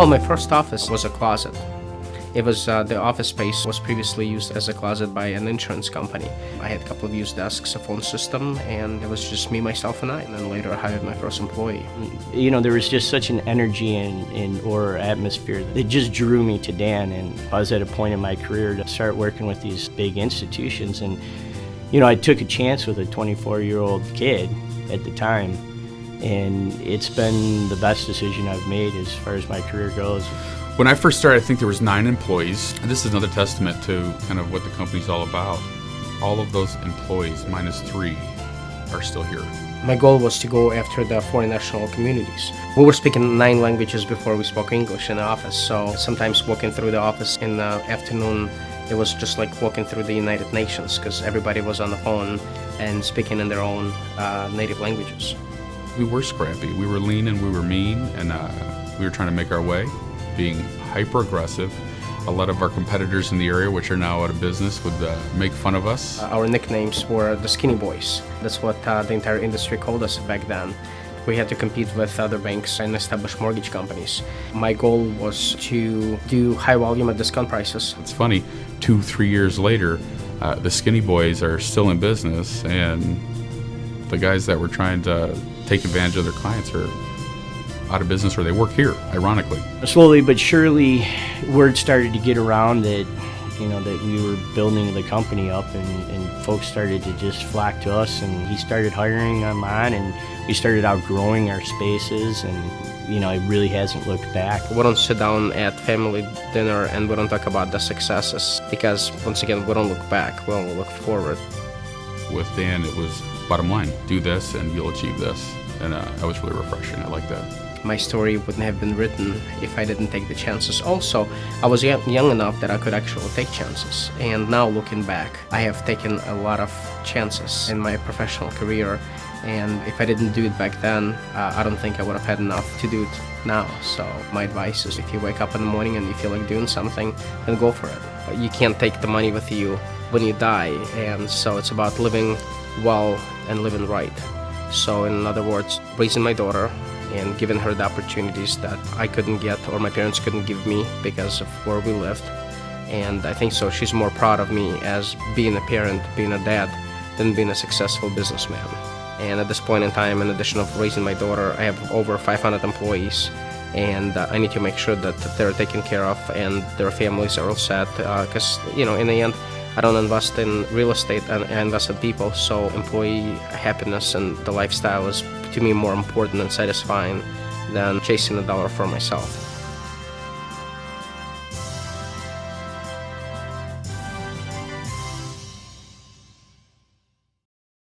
Well, my first office was a closet. It was the office space was previously used as a closet by an insurance company. I had a couple of used desks, a phone system, and it was just me, myself, and I. And then later I hired my first employee. You know, there was just such an energy or atmosphere that just drew me to Dan. And I was at a point in my career to start working with these big institutions. And, you know, I took a chance with a 24-year-old kid at the time. And it's been the best decision I've made as far as my career goes. When I first started, I think there was 9 employees. This is another testament to kind of what the company's all about. All of those employees, minus 3, are still here. My goal was to go after the foreign national communities. We were speaking 9 languages before we spoke English in the office, so sometimes walking through the office in the afternoon, it was just like walking through the United Nations, because everybody was on the phone and speaking in their own native languages. We were scrappy, we were lean and we were mean, and we were trying to make our way, being hyper-aggressive. A lot of our competitors in the area, which are now out of business, would make fun of us. Our nicknames were the Skinny Boys. That's what the entire industry called us back then. We had to compete with other banks and established mortgage companies. My goal was to do high volume at discount prices. It's funny, 2-3 years later, the Skinny Boys are still in business, and the guys that were trying to take advantage of their clients are out of business, or they work here, ironically. Slowly but surely, word started to get around that, you know, that we were building the company up, and folks started to just flock to us, and he started hiring them on, and we started outgrowing our spaces, and, you know, it really hasn't looked back. We don't sit down at family dinner and we don't talk about the successes, because, once again, we don't look back, we only look forward. With Dan, it was bottom line, do this and you'll achieve this, and that was really refreshing. I like that. My story wouldn't have been written if I didn't take the chances. Also, I was young enough that I could actually take chances. And now looking back, I have taken a lot of chances in my professional career. And if I didn't do it back then, I don't think I would have had enough to do it now. So my advice is, if you wake up in the morning and you feel like doing something, then go for it. You can't take the money with you when you die. And so it's about living well and living right. So in other words, raising my daughter and giving her the opportunities that I couldn't get, or my parents couldn't give me because of where we lived. And I think so she's more proud of me as being a parent, being a dad, than being a successful businessman. And at this point in time, in addition of raising my daughter, I have over 500 employees, and I need to make sure that they're taken care of and their families are all set, because, you know, in the end, I don't invest in real estate, I invest in people, so employee happiness and the lifestyle is, to me, more important and satisfying than chasing a dollar for myself.